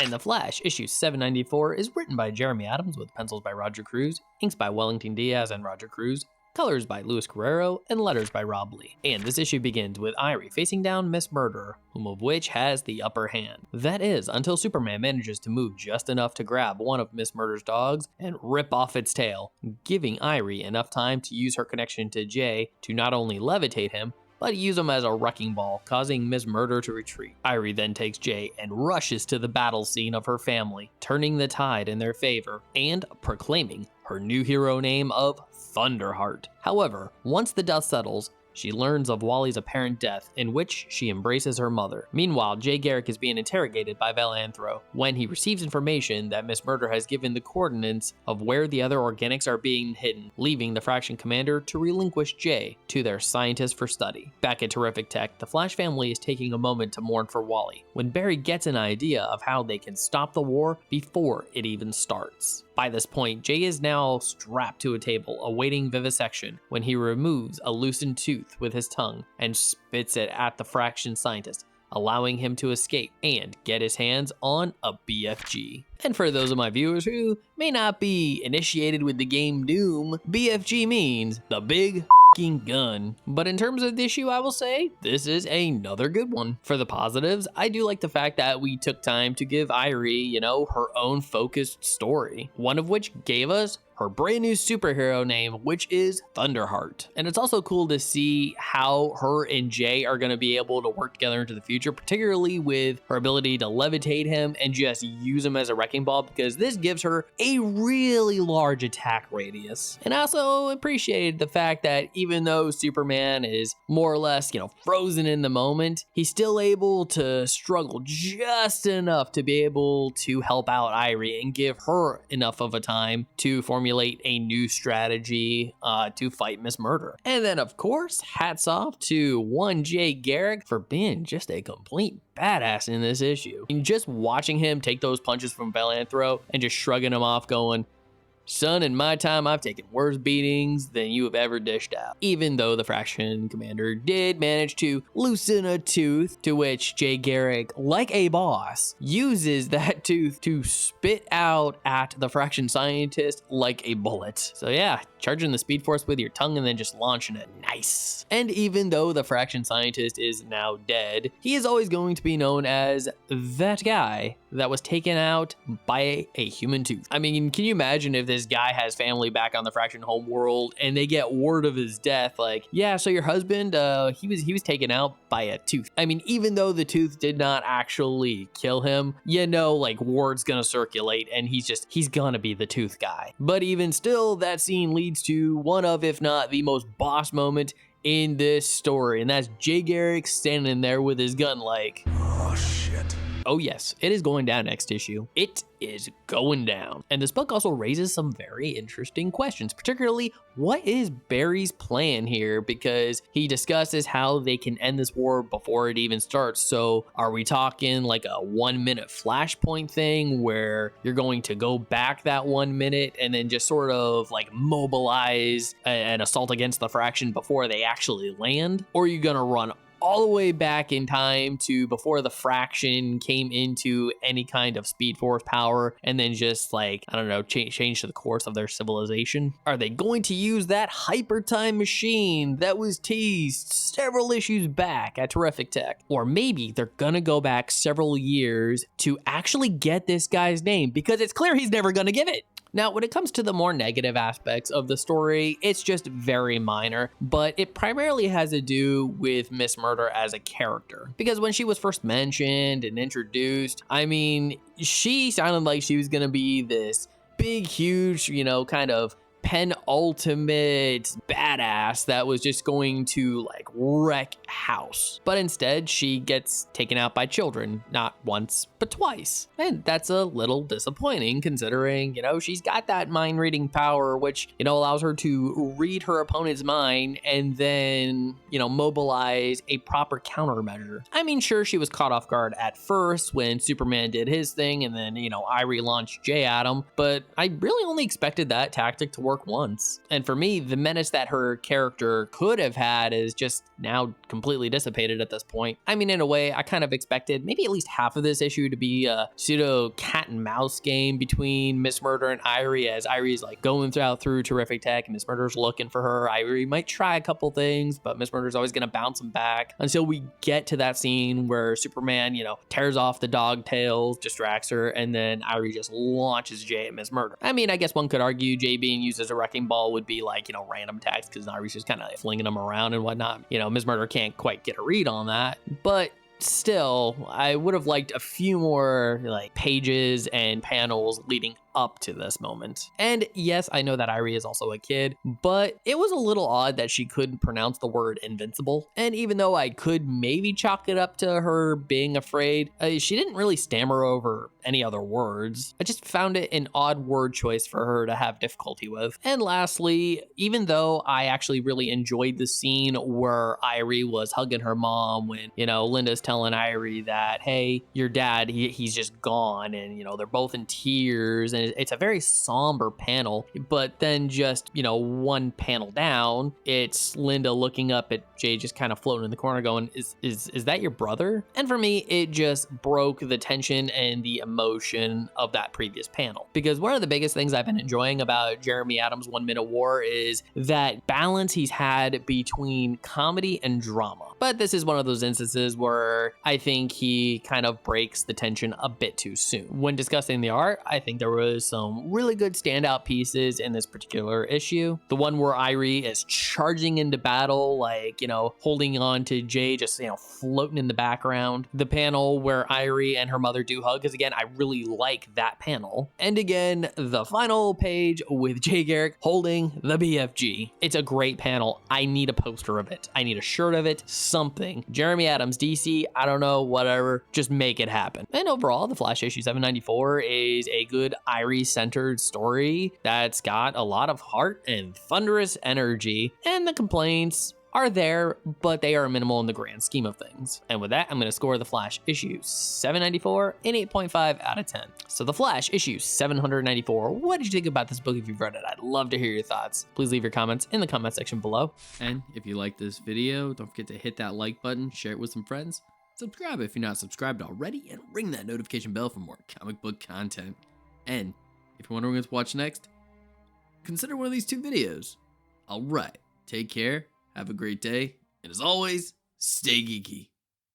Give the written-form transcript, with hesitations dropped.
And The Flash, issue 794, is written by Jeremy Adams with pencils by Roger Cruz, inks by Wellington Diaz and Roger Cruz, colors by Luis Guerrero, and letters by Rob Lee. And this issue begins with Irey facing down Miss Murder, whom of which has the upper hand. That is, until Superman manages to move just enough to grab one of Miss Murder's dogs and rip off its tail, giving Irey enough time to use her connection to Jay to not only levitate him, but use him as a wrecking ball, causing Miss Murder to retreat. Irey then takes Jay and rushes to the battle scene of her family, turning the tide in their favor and proclaiming her new hero name of Thunderheart. However, once the dust settles, she learns of Wally's apparent death, in which she embraces her mother. Meanwhile, Jay Garrick is being interrogated by Valanthro when he receives information that Miss Murder has given the coordinates of where the other organics are being hidden, leaving the Fraction commander to relinquish Jay to their scientists for study. Back at Terrific Tech, the Flash family is taking a moment to mourn for Wally, when Barry gets an idea of how they can stop the war before it even starts. By this point, Jay is now strapped to a table, awaiting vivisection, when he removes a loosened tooth with his tongue and spits it at the Fraction scientist, allowing him to escape and get his hands on a BFG. And for those of my viewers who may not be initiated with the game Doom, BFG means the big gun. But in terms of the issue, I will say this is another good one. For the positives, I do like the fact that we took time to give Irey, her own focused story, one of which gave us her brand new superhero name, which is Thunderheart. And it's also cool to see how her and Jay are going to be able to work together into the future, particularly with her ability to levitate him and just use him as a wrecking ball, because this gives her a really large attack radius. And I also appreciated the fact that even though Superman is more or less, frozen in the moment, he's still able to struggle just enough to be able to help out Irey and give her enough of a time to formulate a new strategy to fight Miss Murder. And then, of course, hats off to one Jay Garrick for being just a complete badass in this issue. And just watching him take those punches from Valanthro and just shrugging him off, going, "Son, in my time, I've taken worse beatings than you have ever dished out." Even though the Fraction commander did manage to loosen a tooth, to which Jay Garrick, like a boss, uses that tooth to spit out at the Fraction scientist like a bullet. So yeah, charging the Speed Force with your tongue and then just launching it. Nice. And even though the Fraction scientist is now dead, he is always going to be known as that guy that was taken out by a human tooth. I mean, can you imagine if this guy has family back on the Fraction homeworld and they get word of his death, like, yeah, so your husband, he was taken out by a tooth. I mean, even though the tooth did not actually kill him, word's gonna circulate and he's gonna be the tooth guy. But even still, that scene leads to one of, if not the most boss moment in this story, and that's Jay Garrick standing there with his gun like, "Oh shit." Oh yes, it is going down next issue. It is going down. And this book also raises some very interesting questions, particularly what is Barry's plan here, because he discusses how they can end this war before it even starts. So are we talking like a 1 minute flashpoint thing where you're going to go back that 1 minute and then just sort of like mobilize an assault against the Fraction before they actually land? Or are you gonna run all the way back in time to before the Fraction came into any kind of Speed Force power and then just change the course of their civilization? Are they going to use that hyper time machine that was teased several issues back at Terrific Tech? Or maybe they're gonna go back several years to actually get this guy's name, because it's clear he's never gonna give it. Now, when it comes to the more negative aspects of the story, it's just very minor, but it primarily has to do with Miss Murder as a character. Because when she was first mentioned and introduced, I mean, she sounded like she was gonna be this big, huge, kind of penultimate badass that was just going to wreck house. But instead, she gets taken out by children, not once, but twice. And that's a little disappointing considering, she's got that mind reading power, which, allows her to read her opponent's mind and then, mobilize a proper countermeasure. I mean, sure, she was caught off guard at first when Superman did his thing and then, Irey launched Jay at him, but I really only expected that tactic to work once. months. And for me, the menace that her character could have had is just now completely dissipated at this point. I mean, in a way, I kind of expected maybe at least half of this issue to be a pseudo cat and mouse game between Miss Murder and Irey, as Irey's like going through Terrific Tech and Miss Murder's looking for her. Irey might try a couple things, but Miss Murder's always going to bounce him back until we get to that scene where Superman, tears off the dog tails, distracts her, and then Irey just launches Jay at Miss Murder. I mean, I guess one could argue Jay being used as a wrecking ball would be like, random attacks because Irey's just kind of like flinging them around and whatnot. Miss Murder can't quite get a read on that, but still, I would have liked a few more pages and panels leading up to this moment. And yes, I know that Irey is also a kid, but it was a little odd that she couldn't pronounce the word invincible. And even though I could maybe chalk it up to her being afraid, she didn't really stammer over any other words. I just found it an odd word choice for her to have difficulty with. And lastly, even though I actually really enjoyed the scene where Irey was hugging her mom when, Linda's telling Irey that, hey, your dad, he's just gone, and, they're both in tears, and it's a very somber panel, but then just, one panel down, it's Linda looking up at Jay just kind of floating in the corner going, is that your brother? And for me, it just broke the tension and the emotion of that previous panel. Because one of the biggest things I've been enjoying about Jeremy Adams' 1 Minute War is that balance he's had between comedy and drama. But this is one of those instances where I think he kind of breaks the tension a bit too soon. When discussing the art, I think there was some really good standout pieces in this particular issue. The one where Irey is charging into battle, holding on to Jay, just, floating in the background. The panel where Irey and her mother do hug, because again, I really like that panel. And again, the final page with Jay Garrick holding the BFG. It's a great panel. I need a poster of it. I need a shirt of it, something. Jeremy Adams, DC, I don't know, whatever, just make it happen. And overall, The Flash issue 794 is a good Irey-centered story that's got a lot of heart and thunderous energy, and the complaints are there, but they are minimal in the grand scheme of things. And with that, I'm going to score The Flash issue 794 an 8.5 out of 10. So The Flash issue 794, what did you think about this book if you've read it? I'd love to hear your thoughts. Please leave your comments in the comment section below. And if you like this video, don't forget to hit that like button, share it with some friends, subscribe if you're not subscribed already, and ring that notification bell for more comic book content. And if you're wondering what to watch next, consider one of these 2 videos. Alright, take care. Have a great day, and as always, stay geeky.